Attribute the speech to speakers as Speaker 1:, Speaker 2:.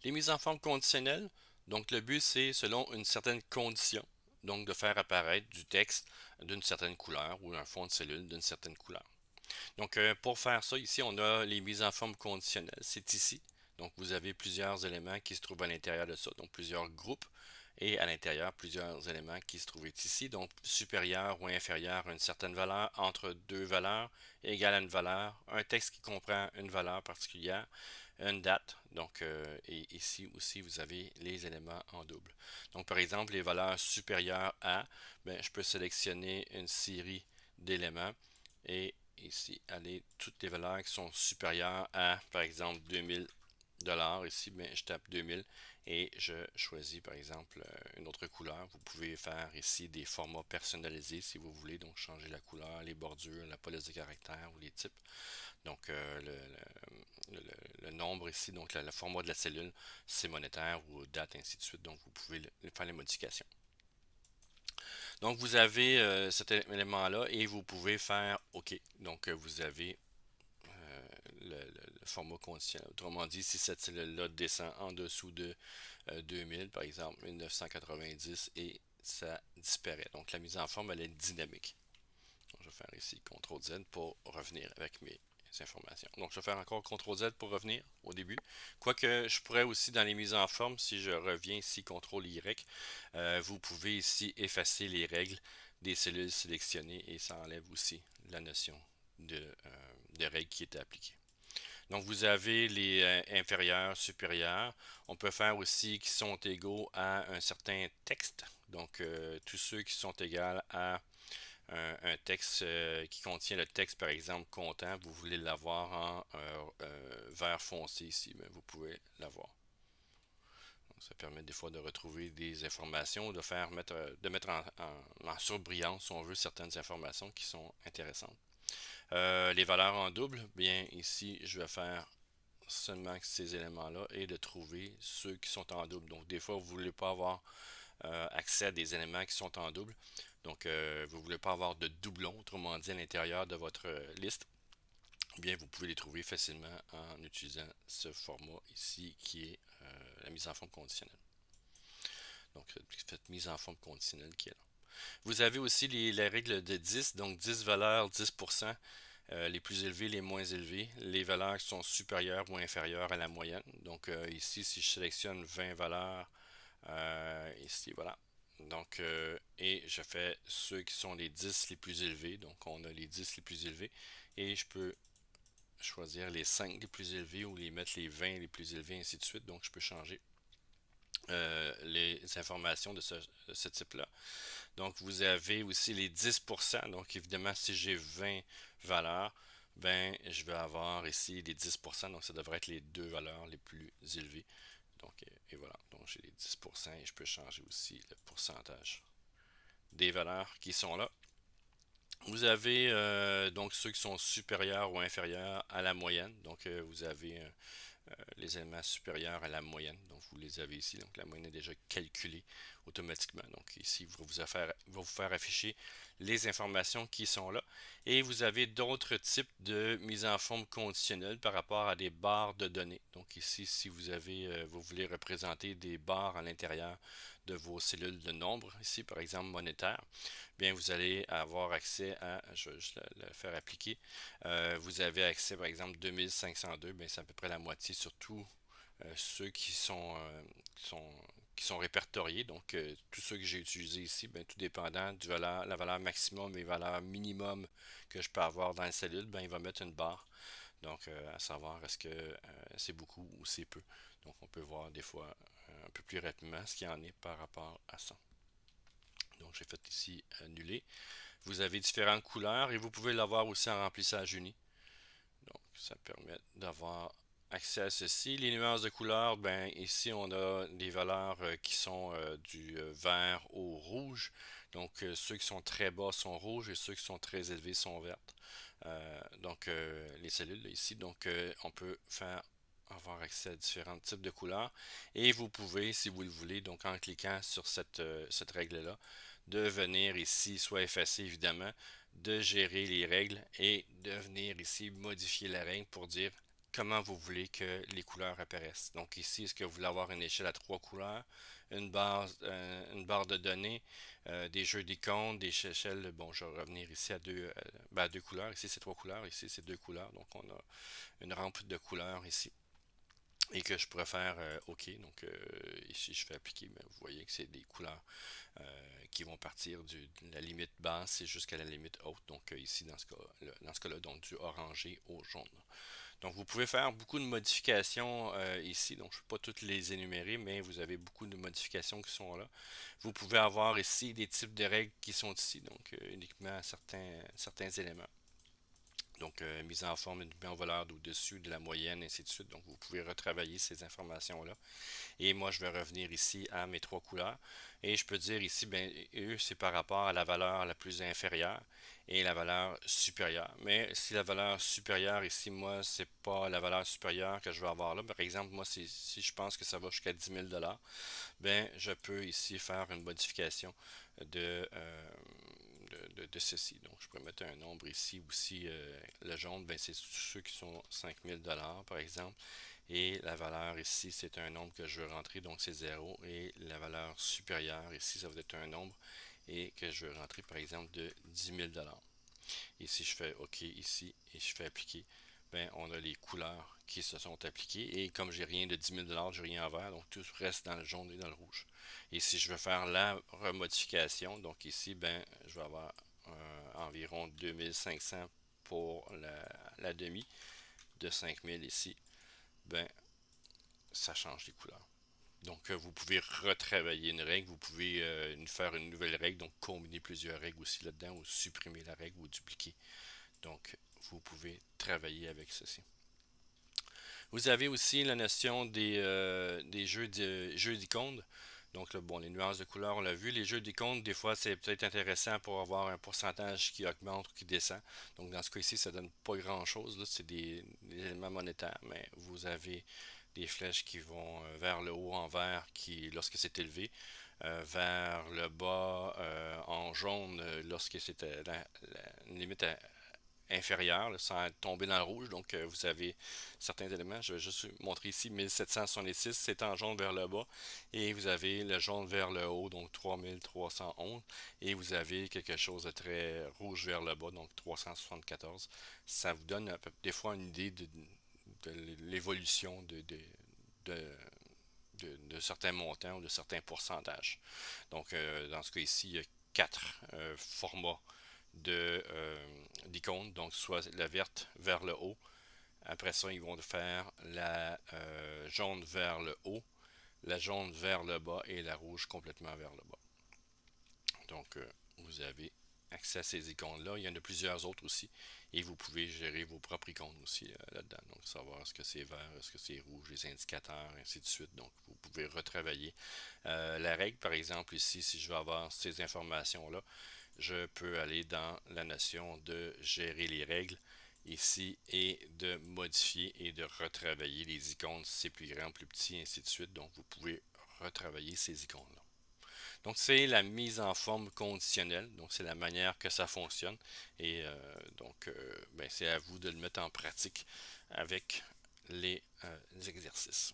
Speaker 1: Les mises en forme conditionnelles, donc le but c'est selon une certaine condition, donc de faire apparaître du texte d'une certaine couleur ou un fond de cellule d'une certaine couleur. Donc pour faire ça, ici on a les mises en forme conditionnelles, c'est ici. Donc vous avez plusieurs éléments qui se trouvent à l'intérieur de ça, donc plusieurs groupes et à l'intérieur plusieurs éléments qui se trouvent ici, donc supérieur ou inférieur à une certaine valeur, entre deux valeurs, égal à une valeur, un texte qui comprend une valeur particulière, une date, donc et ici aussi vous avez les éléments en double. Donc par exemple les valeurs supérieures à, ben, je peux sélectionner une série d'éléments et ici aller toutes les valeurs qui sont supérieures à par exemple 2000 dollars. Ici, ben, je tape 2000 et je choisis par exemple une autre couleur. Vous pouvez faire ici des formats personnalisés si vous voulez, donc changer la couleur, les bordures, la police de caractère ou les types. Donc le nombre ici, donc le format de la cellule, c'est monétaire ou date, ainsi de suite. Donc vous pouvez faire les modifications. Donc vous avez cet élément-là et vous pouvez faire OK. Donc vous avez le format conditionnel. Autrement dit, si cette cellule-là descend en dessous de 2000, par exemple 1990, et ça disparaît. Donc la mise en forme, elle est dynamique. Donc, je vais faire ici CTRL Z pour revenir avec mes informations. Donc je vais faire encore CTRL Z pour revenir au début. Quoique je pourrais aussi dans les mises en forme, si je reviens ici CTRL Y, vous pouvez ici effacer les règles des cellules sélectionnées et ça enlève aussi la notion de règles qui étaient appliquées. Donc vous avez les inférieurs, supérieurs. On peut faire aussi qui sont égaux à un certain texte. Donc tous ceux qui sont égaux à un texte qui contient le texte, par exemple, comptant, vous voulez l'avoir en vert foncé ici, mais vous pouvez l'avoir. Donc, ça permet des fois de retrouver des informations, de mettre en surbrillance, si on veut, certaines informations qui sont intéressantes. Les valeurs en double, bien ici, je vais faire seulement ces éléments-là et de trouver ceux qui sont en double. Donc, des fois, vous ne voulez pas avoir accès à des éléments qui sont en double. Donc, vous ne voulez pas avoir de doublons, autrement dit, à l'intérieur de votre liste. Bien, vous pouvez les trouver facilement en utilisant ce format ici qui est la mise en forme conditionnelle. Donc, cette mise en forme conditionnelle qui est là. Vous avez aussi les règles de 10, donc 10 valeurs, 10%, les plus élevés, les moins élevés, les valeurs qui sont supérieures ou inférieures à la moyenne. Donc ici, si je sélectionne 20 valeurs, ici, voilà. Donc, et je fais ceux qui sont les 10 les plus élevés. Donc, on a les 10 les plus élevés. Et je peux choisir les 5 les plus élevés ou les mettre les 20 les plus élevés, ainsi de suite. Donc, je peux changer les informations de ce type-là. Donc, vous avez aussi les 10%. Donc, évidemment, si j'ai 20 valeurs, ben, je vais avoir ici les 10%. Donc, ça devrait être les deux valeurs les plus élevées. Donc, et voilà. Donc, j'ai les 10% et je peux changer aussi le pourcentage des valeurs qui sont là. Vous avez donc ceux qui sont supérieurs ou inférieurs à la moyenne. Donc, vous avez les éléments supérieurs à la moyenne. Donc, vous les avez ici. Donc, la moyenne est déjà calculée automatiquement. Donc, ici, il va vous faire afficher les informations qui sont là. Et vous avez d'autres types de mise en forme conditionnelle par rapport à des barres de données. Donc, ici, si vous voulez représenter des barres à l'intérieur de vos cellules de nombre, ici, par exemple, monétaire, bien, vous allez avoir accès à, je vais juste le faire appliquer, vous avez accès, par exemple, 2502, bien, c'est à peu près la moitié, surtout ceux qui sont répertoriés. Donc, tous ceux que j'ai utilisés ici, bien, tout dépendant de la valeur maximum et valeur minimum que je peux avoir dans la cellule, bien, il va mettre une barre. Donc, à savoir est-ce que c'est beaucoup ou c'est peu. Donc, on peut voir des fois un peu plus rapidement ce qu'il y en est par rapport à ça. Donc, j'ai fait ici annuler. Vous avez différentes couleurs et vous pouvez l'avoir aussi en remplissage uni. Donc, ça permet d'avoir accès à ceci. Les nuances de couleurs, ben ici on a des valeurs qui sont du vert au rouge. Donc ceux qui sont très bas sont rouges et ceux qui sont très élevés sont vertes. Donc les cellules là, ici, donc on peut faire avoir accès à différents types de couleurs et vous pouvez, si vous le voulez, donc en cliquant sur cette règle-là, de venir ici, soit effacer évidemment, de gérer les règles et de venir ici modifier la règle pour dire comment vous voulez que les couleurs apparaissent. Donc ici, est-ce que vous voulez avoir une échelle à 3 couleurs, une barre de données, des jeux d'icônes, des échelles, bon, je vais revenir ici à 2 couleurs. Ici, c'est 3 couleurs, ici, c'est 2 couleurs. Donc on a une rampe de couleurs ici. Et que je pourrais faire OK. Donc ici, je fais appliquer, mais vous voyez que c'est des couleurs qui vont partir de la limite basse jusqu'à la limite haute. Donc ici, dans ce cas-là, donc du orangé au jaune. Donc vous pouvez faire beaucoup de modifications ici. Donc je ne vais pas toutes les énumérer, mais vous avez beaucoup de modifications qui sont là. Vous pouvez avoir ici des types de règles qui sont ici, donc uniquement à certains éléments. Donc, mise en forme, une mise en valeur au-dessus de la moyenne, ainsi de suite. Donc, vous pouvez retravailler ces informations-là. Et moi, je vais revenir ici à mes 3 couleurs. Et je peux dire ici, ben, eux, c'est par rapport à la valeur la plus inférieure et la valeur supérieure. Mais si la valeur supérieure ici, moi, c'est pas la valeur supérieure que je vais avoir là. Par exemple, moi, si je pense que ça va jusqu'à 10 000 ben, je peux ici faire une modification de, euh, de ceci. Donc, je pourrais mettre un nombre ici aussi. Le jaune, ben, c'est ceux qui sont 5000 par exemple. Et la valeur ici, c'est un nombre que je veux rentrer, donc c'est 0. Et la valeur supérieure ici, ça va être un nombre et que je veux rentrer, par exemple, de 10 000 Et si je fais OK ici et je fais appliquer, ben, on a les couleurs qui se sont appliquées. Et comme j'ai rien de 10 000 j'ai rien en vert, donc tout reste dans le jaune et dans le rouge. Et si je veux faire la remodification, donc ici, ben, je vais avoir environ 2500 pour la demi, de 5000 ici, ben, ça change les couleurs. Donc, vous pouvez retravailler une règle, vous pouvez faire une nouvelle règle, donc combiner plusieurs règles aussi là-dedans, ou supprimer la règle ou dupliquer. Donc, vous pouvez travailler avec ceci. Vous avez aussi la notion des jeux d'icônes. Donc, là, bon, les nuances de couleurs, on l'a vu. Les jeux d'icônes, des fois, c'est peut-être intéressant pour avoir un pourcentage qui augmente ou qui descend. Donc, dans ce cas ici, ça donne pas grand-chose. Là, c'est des éléments monétaires, mais vous avez des flèches qui vont vers le haut en vert qui, lorsque c'est élevé, vers le bas en jaune lorsque c'est la limite inférieure, là, sans tomber dans le rouge. Donc, vous avez certains éléments. Je vais juste montrer ici 1766, c'est en jaune vers le bas. Et vous avez le jaune vers le haut, donc 3311. Et vous avez quelque chose de très rouge vers le bas, donc 374. Ça vous donne des fois une idée de l'évolution de, de certains montants ou de certains pourcentages. Donc, dans ce cas ici, il y a 4 formats d'icônes, donc soit la verte vers le haut. Après ça, ils vont faire la jaune vers le haut, la jaune vers le bas et la rouge complètement vers le bas. Donc, vous avez accès à ces icônes-là. Il y en a plusieurs autres aussi. Et vous pouvez gérer vos propres icônes aussi là-dedans. Donc, savoir est-ce que c'est vert, est-ce que c'est rouge, les indicateurs, ainsi de suite. Donc, vous pouvez retravailler. La règle, par exemple, ici, si je veux avoir ces informations-là, je peux aller dans la notion de gérer les règles ici et de modifier et de retravailler les icônes si c'est plus grand, plus petit, ainsi de suite. Donc, vous pouvez retravailler ces icônes-là. Donc, c'est la mise en forme conditionnelle. Donc, c'est la manière que ça fonctionne. Et ben, c'est à vous de le mettre en pratique avec les exercices.